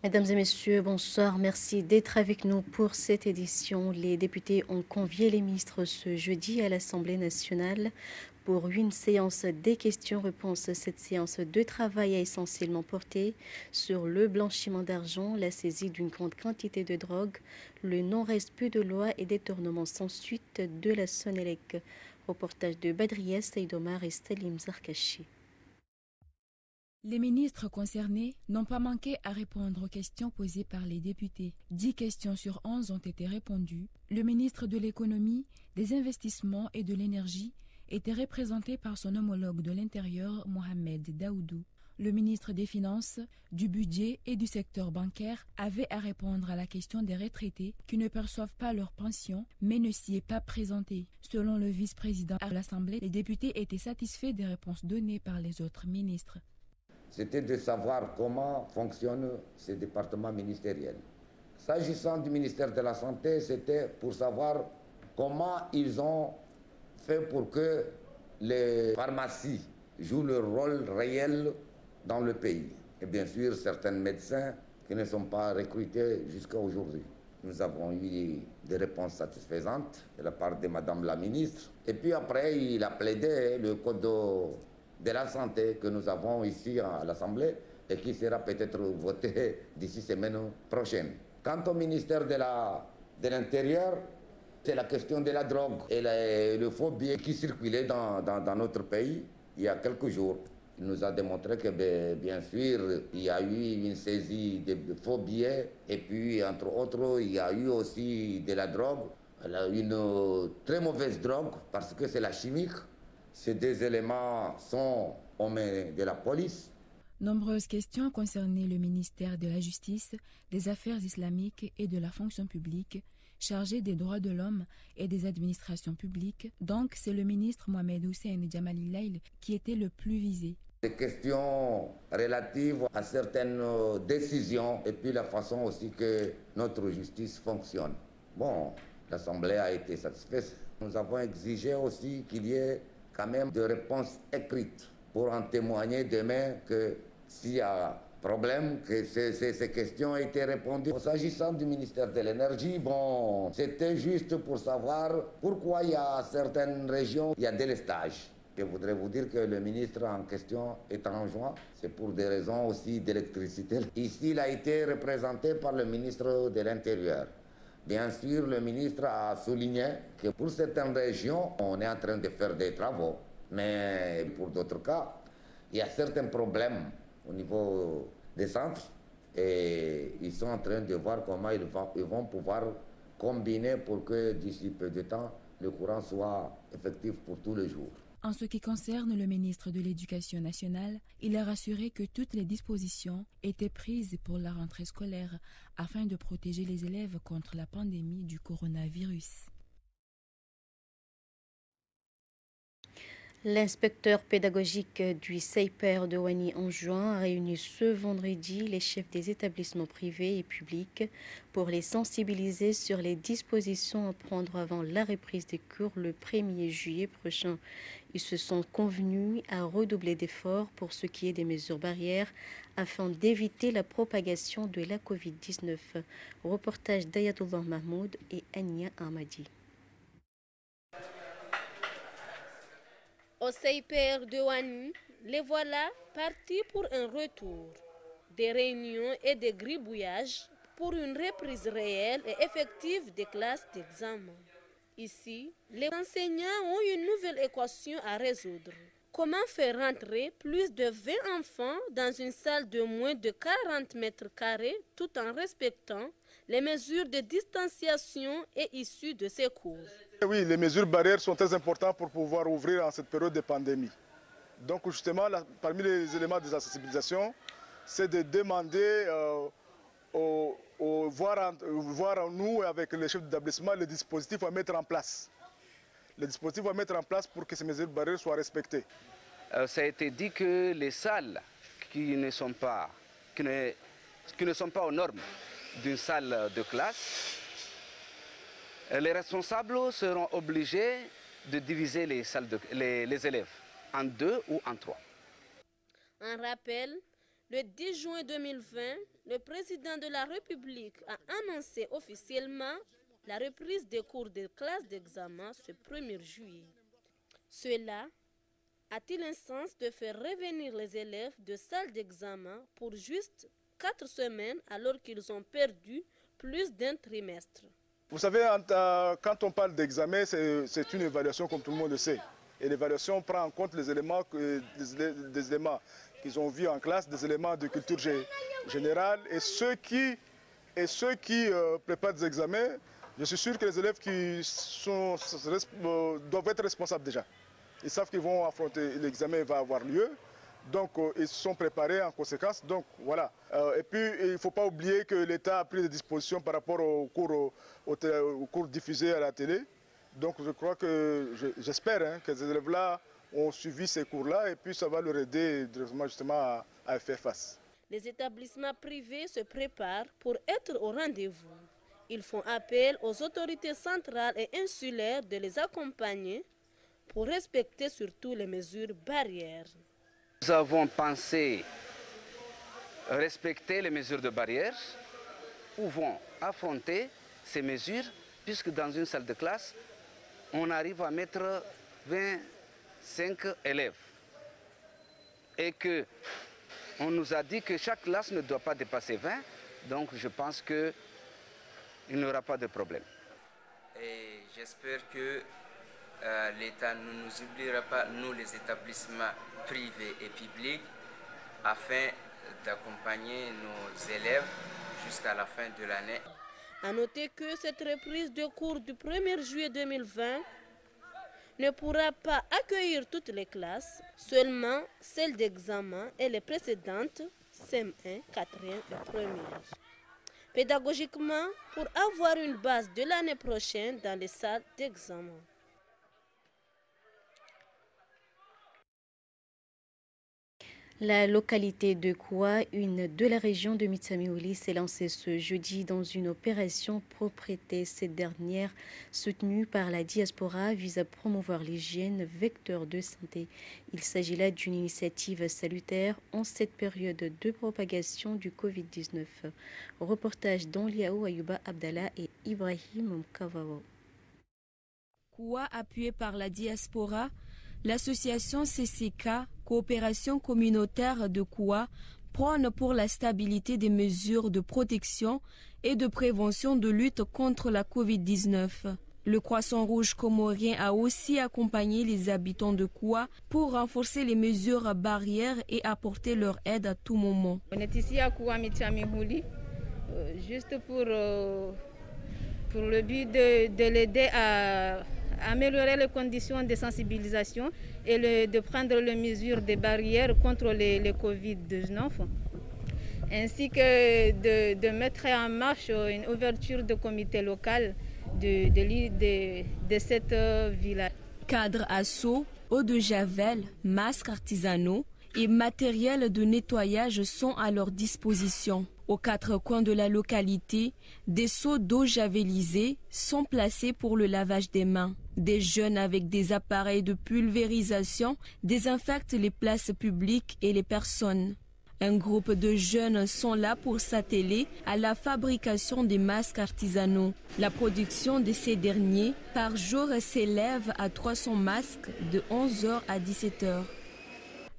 Mesdames et messieurs, bonsoir. Merci d'être avec nous pour cette édition. Les députés ont convié les ministres ce jeudi à l'Assemblée nationale pour une séance des questions-réponses. Cette séance de travail a essentiellement porté sur le blanchiment d'argent, la saisie d'une grande quantité de drogue, le non-respect de loi et détournement sans suite de la Sonelec. Reportage de Badriya Saïdomar et Salim Zarkachi. Les ministres concernés n'ont pas manqué à répondre aux questions posées par les députés. 10 questions sur 11 ont été répondues. Le ministre de l'Économie, des Investissements et de l'Énergie était représenté par son homologue de l'Intérieur, Mohamed Daoudou. Le ministre des Finances, du Budget et du secteur bancaire avait à répondre à la question des retraités qui ne perçoivent pas leur pension mais ne s'y est pas présenté. Selon le vice-président à l'Assemblée, les députés étaient satisfaits des réponses données par les autres ministres. C'était de savoir comment fonctionnent ces départements ministériels. S'agissant du ministère de la Santé, c'était pour savoir comment ils ont fait pour que les pharmacies jouent leur rôle réel dans le pays. Et bien sûr, certains médecins qui ne sont pas recrutés jusqu'à aujourd'hui. Nous avons eu des réponses satisfaisantes de la part de Madame la ministre. Et puis après, il a plaidé le code de la santé que nous avons ici à l'Assemblée et qui sera peut-être voté d'ici semaine prochaine. Quant au ministère de l'Intérieur, c'est la question de la drogue et le faux billet qui circulait dans notre pays il y a quelques jours. Il nous a démontré que, bien sûr, il y a eu une saisie de faux billets et puis, entre autres, il y a eu aussi de la drogue, une très mauvaise drogue parce que c'est la chimique. Ces deux éléments sont aux mains de la police. Nombreuses questions concernaient le ministère de la Justice, des Affaires islamiques et de la fonction publique, chargé des droits de l'homme et des administrations publiques. Donc, c'est le ministre Mohamed Hussein Djamalilail qui était le plus visé. Des questions relatives à certaines décisions et puis la façon aussi que notre justice fonctionne. Bon, l'Assemblée a été satisfaite. Nous avons exigé aussi qu'il y ait quand même de réponses écrites pour en témoigner demain que s'il y a problème, que ces questions ont été répondues. S'agissant du ministère de l'Énergie, bon, c'était juste pour savoir pourquoi il y a certaines régions, il y a délestage. Je voudrais vous dire que le ministre en question est en juin. C'est pour des raisons aussi d'électricité. Ici, il a été représenté par le ministre de l'Intérieur. Bien sûr, le ministre a souligné que pour certaines régions, on est en train de faire des travaux. Mais pour d'autres cas, il y a certains problèmes au niveau des centres et ils sont en train de voir comment ils vont pouvoir combiner pour que d'ici peu de temps, le courant soit effectif pour tous les jours. En ce qui concerne le ministre de l'Éducation nationale, il a rassuré que toutes les dispositions étaient prises pour la rentrée scolaire afin de protéger les élèves contre la pandémie du coronavirus. L'inspecteur pédagogique du CEIPER de Wani en juin a réuni ce vendredi les chefs des établissements privés et publics pour les sensibiliser sur les dispositions à prendre avant la reprise des cours le 1er juillet prochain. Ils se sont convenus à redoubler d'efforts pour ce qui est des mesures barrières afin d'éviter la propagation de la Covid-19. Reportage d'Ayatollah Mahmoud et Ania Ahmadi. Au CEIPER de Wani, les voilà partis pour un retour. Des réunions et des gribouillages pour une reprise réelle et effective des classes d'examen. Ici, les enseignants ont une nouvelle équation à résoudre. Comment faire rentrer plus de 20 enfants dans une salle de moins de 40 mètres carrés tout en respectant les mesures de distanciation et issues de ces cours? Oui, les mesures barrières sont très importantes pour pouvoir ouvrir en cette période de pandémie. Donc justement, parmi les éléments de la sensibilisation, c'est de demander, voir nous avec les chefs d'établissement, les dispositifs à mettre en place. Les dispositifs à mettre en place pour que ces mesures barrières soient respectées. Ça a été dit que les salles qui ne sont pas aux normes d'une salle de classe, les responsables seront obligés de diviser les élèves en 2 ou en 3. En rappel, le 10 juin 2020, le président de la République a annoncé officiellement la reprise des cours de classe d'examen ce 1er juillet. Cela a-t-il un sens de faire revenir les élèves de salle d'examen pour juste 4 semaines alors qu'ils ont perdu plus d'un trimestre? Vous savez, quand on parle d'examen, c'est une évaluation comme tout le monde le sait. Et l'évaluation prend en compte les éléments qu'ils ont vus en classe, des éléments de culture générale. Et ceux qui préparent des examens, je suis sûr que les élèves doivent être responsables déjà. Ils savent qu'ils vont affronter, l'examen va avoir lieu. Donc, ils se sont préparés en conséquence. Donc, voilà. Et puis, il ne faut pas oublier que l'État a pris des dispositions par rapport aux cours diffusés à la télé. Donc, je crois que, j'espère que ces élèves-là ont suivi ces cours-là et puis ça va leur aider justement à faire face. Les établissements privés se préparent pour être au rendez-vous. Ils font appel aux autorités centrales et insulaires de les accompagner pour respecter surtout les mesures barrières. Nous avons pensé respecter les mesures de barrière, pouvons affronter ces mesures, puisque dans une salle de classe, on arrive à mettre 25 élèves. Et qu'on nous a dit que chaque classe ne doit pas dépasser 20, donc je pense qu'il n'y aura pas de problème. Et j'espère que l'État ne nous oubliera pas, nous les établissements privés et publics, afin d'accompagner nos élèves jusqu'à la fin de l'année. À noter que cette reprise de cours du 1er juillet 2020 ne pourra pas accueillir toutes les classes, seulement celles d'examen et les précédentes, CM1, 4e et 1er. Pédagogiquement, pour avoir une base de l'année prochaine dans les salles d'examen. La localité de Koua, une de la région de Mitsamiouli, s'est lancée ce jeudi dans une opération propreté. Cette dernière, soutenue par la diaspora, vise à promouvoir l'hygiène, vecteur de santé. Il s'agit là d'une initiative salutaire en cette période de propagation du Covid-19. Reportage d'Onliao Ayuba Abdallah et Ibrahim Mkavao. Koua, appuyé par la diaspora, l'association CCK, Coopération communautaire de Koua, prône pour la stabilité des mesures de protection et de prévention de lutte contre la Covid-19. Le Croissant Rouge comorien a aussi accompagné les habitants de Koua pour renforcer les mesures barrières et apporter leur aide à tout moment. On est ici à Koua Mitsamiouli, juste pour le but de l'aider à améliorer les conditions de sensibilisation et de prendre les mesures de barrières contre les Covid-19, ainsi que de mettre en marche une ouverture de comité local de cette village. Cadre à seau, eau de javel, masques artisanaux et matériel de nettoyage sont à leur disposition. Aux 4 coins de la localité, des seaux d'eau javelisés sont placés pour le lavage des mains. Des jeunes avec des appareils de pulvérisation désinfectent les places publiques et les personnes. Un groupe de jeunes sont là pour s'atteler à la fabrication des masques artisanaux. La production de ces derniers par jour s'élève à 300 masques de 11h à 17h.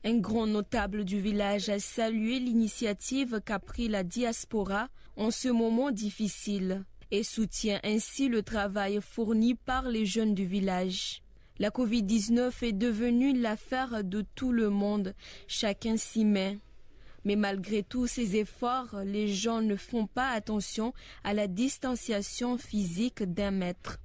Un grand notable du village a salué l'initiative qu'a pris la diaspora en ce moment difficile et soutient ainsi le travail fourni par les jeunes du village. La Covid-19 est devenue l'affaire de tout le monde, chacun s'y met. Mais malgré tous ces efforts, les gens ne font pas attention à la distanciation physique d'1 mètre.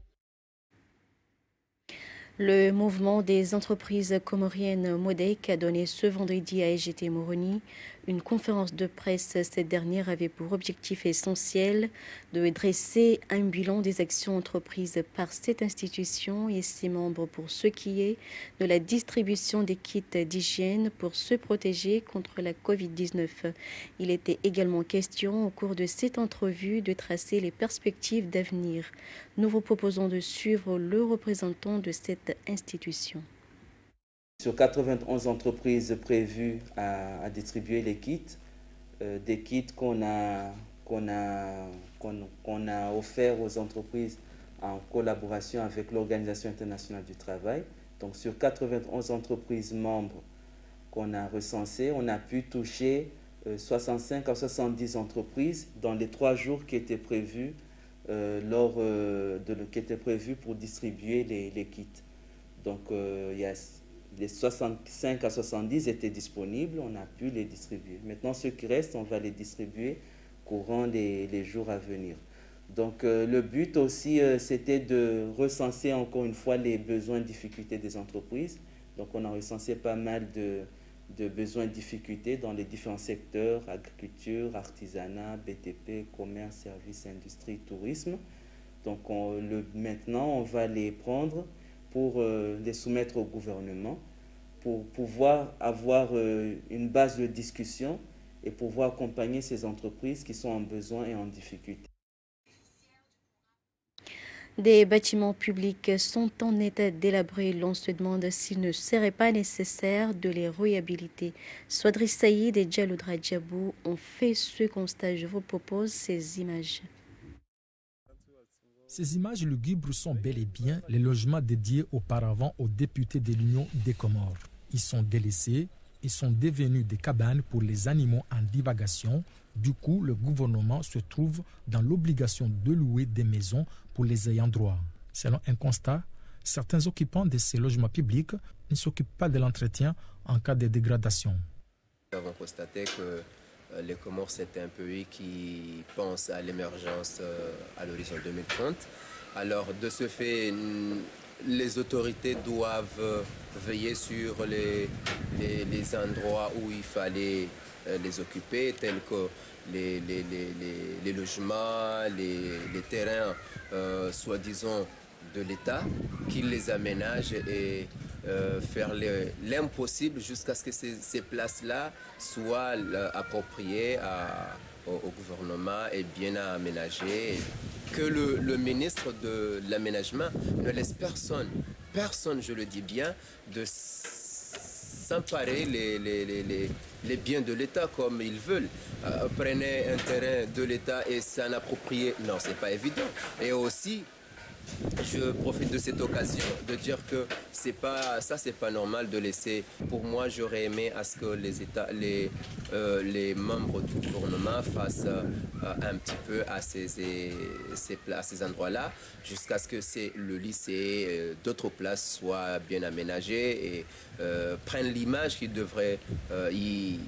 Le mouvement des entreprises comoriennes MODEC a donné ce vendredi à SGT Moroni une conférence de presse. Cette dernière avait pour objectif essentiel de dresser un bilan des actions entreprises par cette institution et ses membres pour ce qui est de la distribution des kits d'hygiène pour se protéger contre la Covid-19. Il était également question au cours de cette entrevue de tracer les perspectives d'avenir. Nous vous proposons de suivre le représentant de cette institution. Sur 91 entreprises prévues à distribuer les kits, des kits qu'on a offerts aux entreprises en collaboration avec l'Organisation internationale du travail. Donc sur 91 entreprises membres qu'on a recensées, on a pu toucher 65 à 70 entreprises dans les 3 jours qui étaient prévus qui étaient prévus pour distribuer les kits. Donc les 65 à 70 étaient disponibles, on a pu les distribuer. Maintenant, ceux qui restent, on va les distribuer courant les jours à venir. Donc le but aussi, c'était de recenser encore une fois les besoins et difficultés des entreprises. Donc on a recensé pas mal de besoins et difficultés dans les différents secteurs, agriculture, artisanat, BTP, commerce, services, industrie, tourisme. Donc maintenant, on va les prendre pour les soumettre au gouvernement, pour pouvoir avoir une base de discussion et pouvoir accompagner ces entreprises qui sont en besoin et en difficulté. Des bâtiments publics sont en état délabré. L'on se demande s'il ne serait pas nécessaire de les réhabiliter. Swadri Saïd et Djaloudra Djabou ont fait ce constat. Je vous propose ces images. Ces images lugubres sont bel et bien les logements dédiés auparavant aux députés de l'Union des Comores. Ils sont délaissés, ils sont devenus des cabanes pour les animaux en divagation. Du coup, le gouvernement se trouve dans l'obligation de louer des maisons pour les ayants droit. Selon un constat, certains occupants de ces logements publics ne s'occupent pas de l'entretien en cas de dégradation. Nous avons constaté que les Comores, c'est un pays qui pense à l'émergence à l'horizon 2030. Alors, de ce fait, les autorités doivent veiller sur les endroits où il fallait les occuper, tels que les logements, les terrains, soi-disant, de l'État, qu'ils les aménagent et faire l'impossible jusqu'à ce que ces places-là soient appropriées au gouvernement et bien aménagées. Que le ministre de l'Aménagement ne laisse personne, je le dis bien, de s'emparer les biens de l'État comme ils veulent. Prenez un terrain de l'État et s'en approprier, non, c'est pas évident. Et aussi, je profite de cette occasion de dire que c'est pas normal de laisser. Pour moi, j'aurais aimé à ce que les membres du gouvernement fassent un petit peu à ces endroits-là, jusqu'à ce que le lycée, d'autres places soient bien aménagées et prennent l'image qu'il devrait y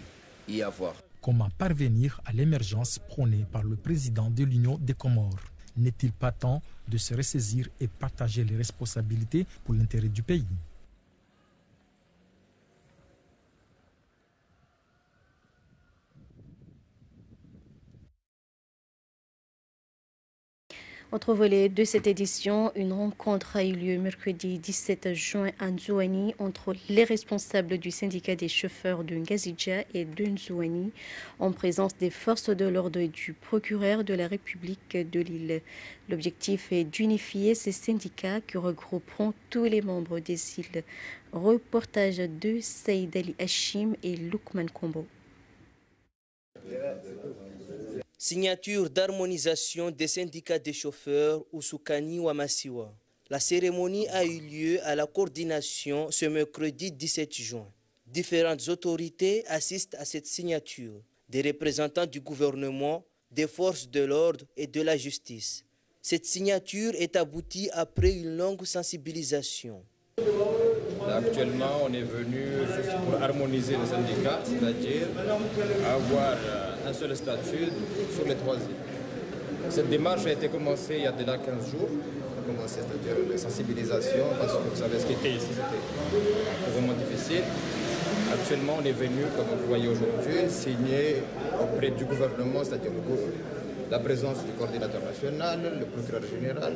avoir. Comment parvenir à l'émergence prônée par le président de l'Union des Comores? N'est-il pas temps de se ressaisir et partager les responsabilités pour l'intérêt du pays? Autre volet de cette édition, une rencontre a eu lieu mercredi 17 juin à Nzouani entre les responsables du syndicat des chauffeurs de Ngazidja et de Nzouani en présence des forces de l'ordre et du procureur de la République de l'île. L'objectif est d'unifier ces syndicats qui regrouperont tous les membres des îles. Reportage de Saïd Ali Hachim et Lukman Kombo. Signature d'harmonisation des syndicats des chauffeurs Usukani Wamasiwa. La cérémonie a eu lieu à la coordination ce mercredi 17 juin. Différentes autorités assistent à cette signature. Des représentants du gouvernement, des forces de l'ordre et de la justice. Cette signature est aboutie après une longue sensibilisation. Actuellement, on est venu juste pour harmoniser les syndicats, c'est-à-dire avoir un seul statut sur les 3 îles. Cette démarche a été commencée il y a déjà 15 jours. On a commencé, c'est-à-dire la sensibilisation, parce que vous savez ce qui était ici, c'était vraiment difficile. Actuellement, on est venu, comme vous voyez aujourd'hui, signer auprès du gouvernement, c'est-à-dire la présence du coordinateur national, le procureur général,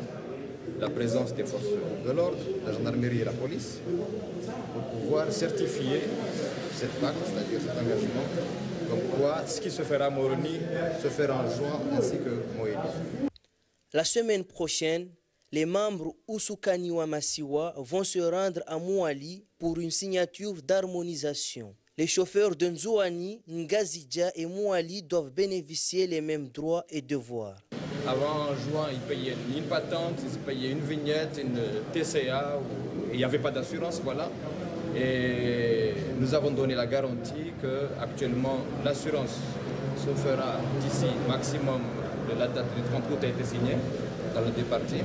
la présence des forces de l'ordre, la gendarmerie et la police, pour pouvoir certifier cette pacte, c'est-à-dire cet engagement, comme quoi ce qui se fera à Moroni se fera en juin ainsi que Moïli. La semaine prochaine, les membres Usukani Wamasiwa vont se rendre à Mouali pour une signature d'harmonisation. Les chauffeurs de Nzouani, Ngazidja et Mouali doivent bénéficier les mêmes droits et devoirs. Avant, en juin, ils payaient une patente, ils payaient une vignette, une TCA, il n'y avait pas d'assurance, voilà. Et nous avons donné la garantie qu'actuellement, l'assurance se fera d'ici maximum de la date du 30 août a été signée dans le département.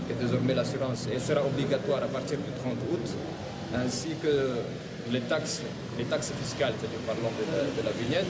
Et désormais, l'assurance sera obligatoire à partir du 30 août, ainsi que les taxes fiscales, c'est-à-dire parlons de la vignette.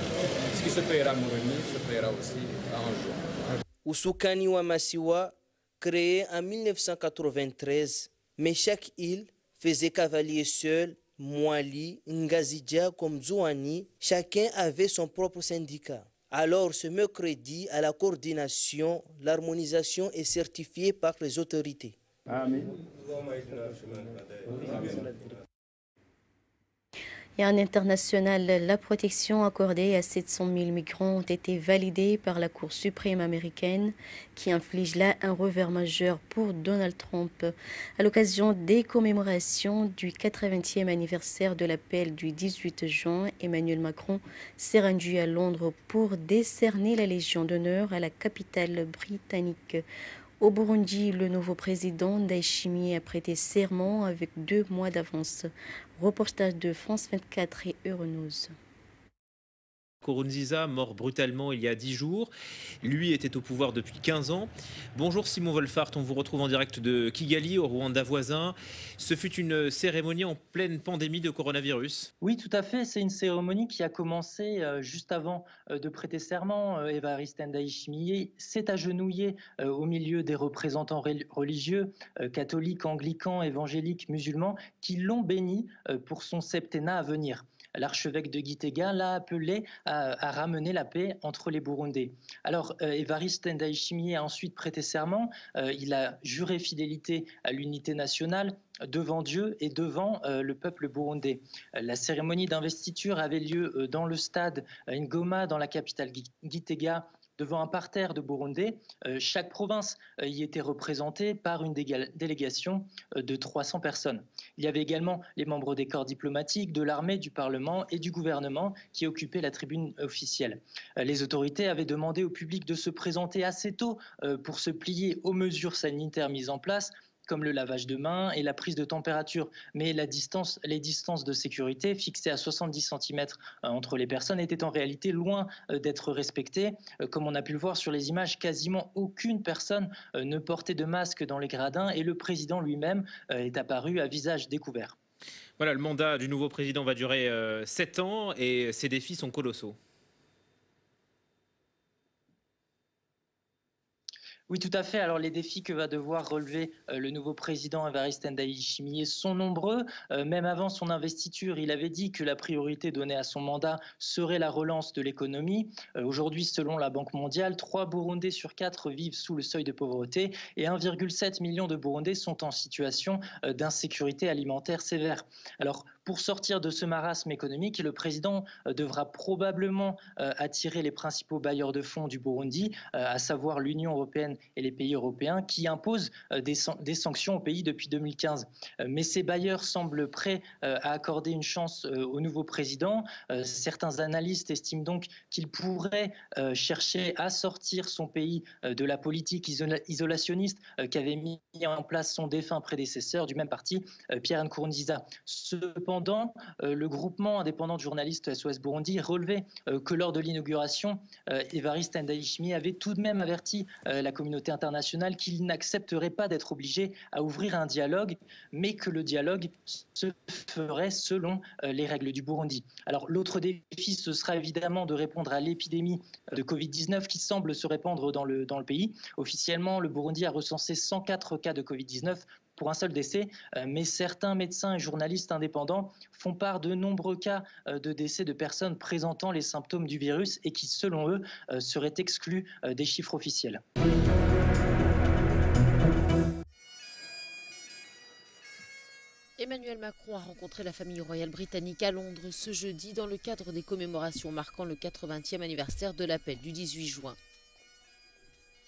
Ce qui se paiera à Moroni se paiera aussi en juin. Ousoukani Wamasiwa, créé en 1993, mais chaque île faisait cavalier seul, Mouali, Ngazidja comme Zouani, chacun avait son propre syndicat. Alors ce mercredi, à la coordination, l'harmonisation est certifiée par les autorités. Amen. Et en international, la protection accordée à 700 000 migrants ont été validée par la Cour suprême américaine qui inflige là un revers majeur pour Donald Trump. À l'occasion des commémorations du 80e anniversaire de l'appel du 18 juin, Emmanuel Macron s'est rendu à Londres pour décerner la Légion d'honneur à la capitale britannique. Au Burundi, le nouveau président Ndayishimiye a prêté serment avec 2 mois d'avance. Reportage de France 24 et Euronews. Nkurunziza, mort brutalement il y a 10 jours. Lui était au pouvoir depuis 15 ans. Bonjour Simon Wolfart, on vous retrouve en direct de Kigali, au Rwanda voisin. Ce fut une cérémonie en pleine pandémie de coronavirus. Oui, tout à fait. C'est une cérémonie qui a commencé juste avant de prêter serment. Evariste Ndayishimiye s'est agenouillé au milieu des représentants religieux, catholiques, anglicans, évangéliques, musulmans, qui l'ont béni pour son septennat à venir. L'archevêque de Gitega l'a appelé à ramener la paix entre les Burundais. Alors, Evariste Ndayishimiye a ensuite prêté serment. Il a juré fidélité à l'unité nationale devant Dieu et devant le peuple burundais. La cérémonie d'investiture avait lieu dans le stade Ngoma, dans la capitale Gitega, devant un parterre de Burundais. Chaque province y était représentée par une délégation de 300 personnes. Il y avait également les membres des corps diplomatiques, de l'armée, du Parlement et du gouvernement qui occupaient la tribune officielle. Les autorités avaient demandé au public de se présenter assez tôt pour se plier aux mesures sanitaires mises en place, comme le lavage de mains et la prise de température. Mais les distances de sécurité fixées à 70 cm entre les personnes étaient en réalité loin d'être respectées. Comme on a pu le voir sur les images, quasiment aucune personne ne portait de masque dans les gradins et le président lui-même est apparu à visage découvert. Voilà, le mandat du nouveau président va durer 7 ans et ses défis sont colossaux. Oui, tout à fait. Alors, les défis que va devoir relever le nouveau président Evariste Ndayishimiye sont nombreux. Même avant son investiture, il avait dit que la priorité donnée à son mandat serait la relance de l'économie. Aujourd'hui, selon la Banque mondiale, 3 Burundais sur 4 vivent sous le seuil de pauvreté et 1,7 million de Burundais sont en situation d'insécurité alimentaire sévère. Alors, pour sortir de ce marasme économique, le président devra probablement attirer les principaux bailleurs de fonds du Burundi, à savoir l'Union européenne et les pays européens, qui imposent des sanctions au pays depuis 2015. Mais ces bailleurs semblent prêts à accorder une chance au nouveau président. Certains analystes estiment donc qu'il pourrait chercher à sortir son pays de la politique isolationniste qu'avait mis en place son défunt prédécesseur du même parti, Pierre Nkurunziza. Cependant, le groupement indépendant de journalistes SOS Burundi relevait que lors de l'inauguration, Evariste Ndayishimiye avait tout de même averti la communauté internationale qu'il n'accepterait pas d'être obligé à ouvrir un dialogue, mais que le dialogue se ferait selon les règles du Burundi. Alors l'autre défi, ce sera évidemment de répondre à l'épidémie de Covid-19 qui semble se répandre dans le pays. Officiellement, le Burundi a recensé 104 cas de Covid-19 pour un seul décès, mais certains médecins et journalistes indépendants font part de nombreux cas de décès de personnes présentant les symptômes du virus et qui, selon eux, seraient exclus des chiffres officiels. Emmanuel Macron a rencontré la famille royale britannique à Londres ce jeudi dans le cadre des commémorations marquant le 80e anniversaire de l'appel du 18 juin.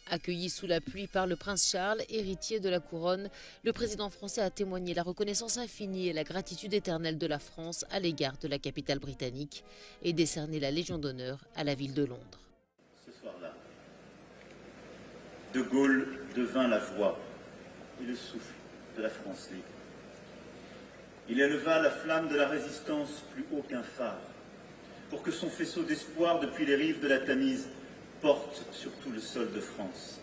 Accueilli sous la pluie par le prince Charles, héritier de la couronne, le président français a témoigné la reconnaissance infinie et la gratitude éternelle de la France à l'égard de la capitale britannique et décerné la Légion d'honneur à la ville de Londres. Ce soir-là, De Gaulle devint la voix et le souffle de la France libre. Il éleva la flamme de la résistance plus haut qu'un phare, pour que son faisceau d'espoir depuis les rives de la Tamise porte sur tout le sol de France.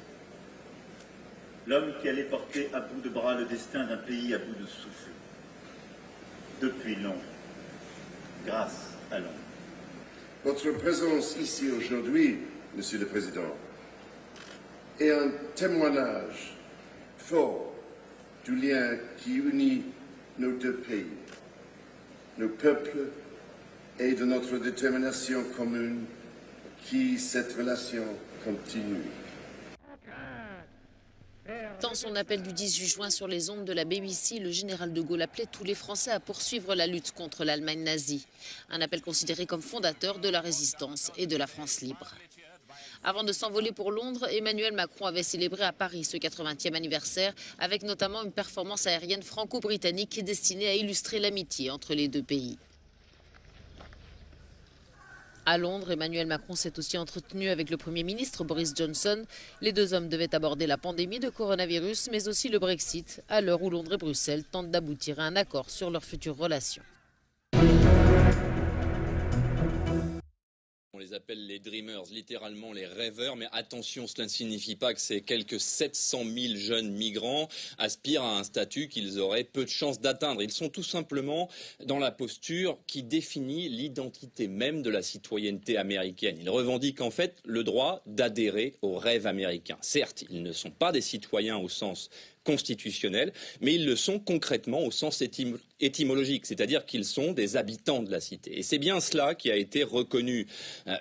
L'homme qui allait porter à bout de bras le destin d'un pays à bout de souffle. Depuis Londres, grâce à Londres. Votre présence ici aujourd'hui, Monsieur le Président, est un témoignage fort du lien qui unit nos deux pays, nos peuples et de notre détermination commune qui cette relation continue. Dans son appel du 18 juin sur les ondes de la BBC, le général de Gaulle appelait tous les Français à poursuivre la lutte contre l'Allemagne nazie. Un appel considéré comme fondateur de la résistance et de la France libre. Avant de s'envoler pour Londres, Emmanuel Macron avait célébré à Paris ce 80e anniversaire avec notamment une performance aérienne franco-britannique destinée à illustrer l'amitié entre les deux pays. À Londres, Emmanuel Macron s'est aussi entretenu avec le Premier ministre Boris Johnson. Les deux hommes devaient aborder la pandémie de coronavirus, mais aussi le Brexit, à l'heure où Londres et Bruxelles tentent d'aboutir à un accord sur leurs futures relations. On les appelle les dreamers, littéralement les rêveurs, mais attention, cela ne signifie pas que ces quelques 700 000 jeunes migrants aspirent à un statut qu'ils auraient peu de chances d'atteindre. Ils sont tout simplement dans la posture qui définit l'identité même de la citoyenneté américaine. Ils revendiquent en fait le droit d'adhérer au rêve américain. Certes, ils ne sont pas des citoyens au sens constitutionnel, mais ils le sont concrètement au sens étymologique, c'est-à-dire qu'ils sont des habitants de la cité. Et c'est bien cela qui a été reconnu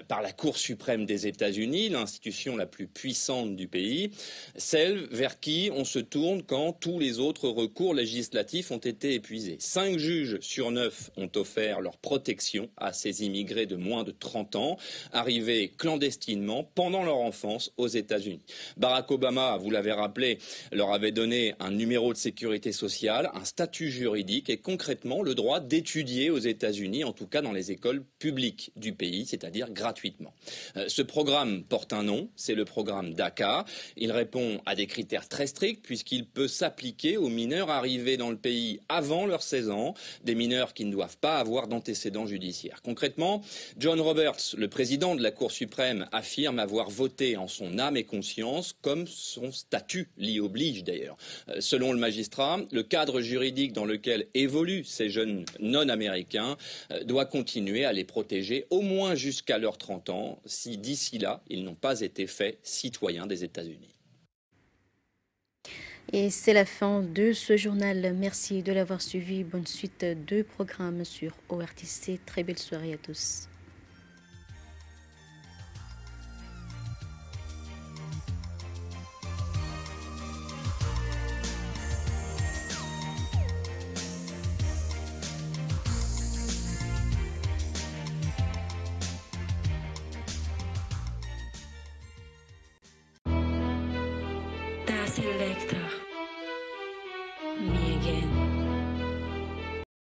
par la Cour suprême des États-Unis, l'institution la plus puissante du pays, celle vers qui on se tourne quand tous les autres recours législatifs ont été épuisés. 5 juges sur 9 ont offert leur protection à ces immigrés de moins de 30 ans, arrivés clandestinement pendant leur enfance aux États-Unis. Barack Obama, vous l'avez rappelé, leur avait donné un numéro de sécurité sociale, un statut juridique et concrètement le droit d'étudier aux États-Unis, en tout cas dans les écoles publiques du pays, c'est-à-dire gratuitement. Ce programme porte un nom, c'est le programme DACA. Il répond à des critères très stricts puisqu'il peut s'appliquer aux mineurs arrivés dans le pays avant leurs 16 ans, des mineurs qui ne doivent pas avoir d'antécédents judiciaires. Concrètement, John Roberts, le président de la Cour suprême, affirme avoir voté en son âme et conscience, comme son statut l'y oblige d'ailleurs. Selon le magistrat, le cadre juridique dans lequel évoluent ces jeunes non-américains doit continuer à les protéger au moins jusqu'à leurs 30 ans, si d'ici là, ils n'ont pas été faits citoyens des États-Unis. Et c'est la fin de ce journal. Merci de l'avoir suivi. Bonne suite de programmes sur ORTC. Très belle soirée à tous. Selector.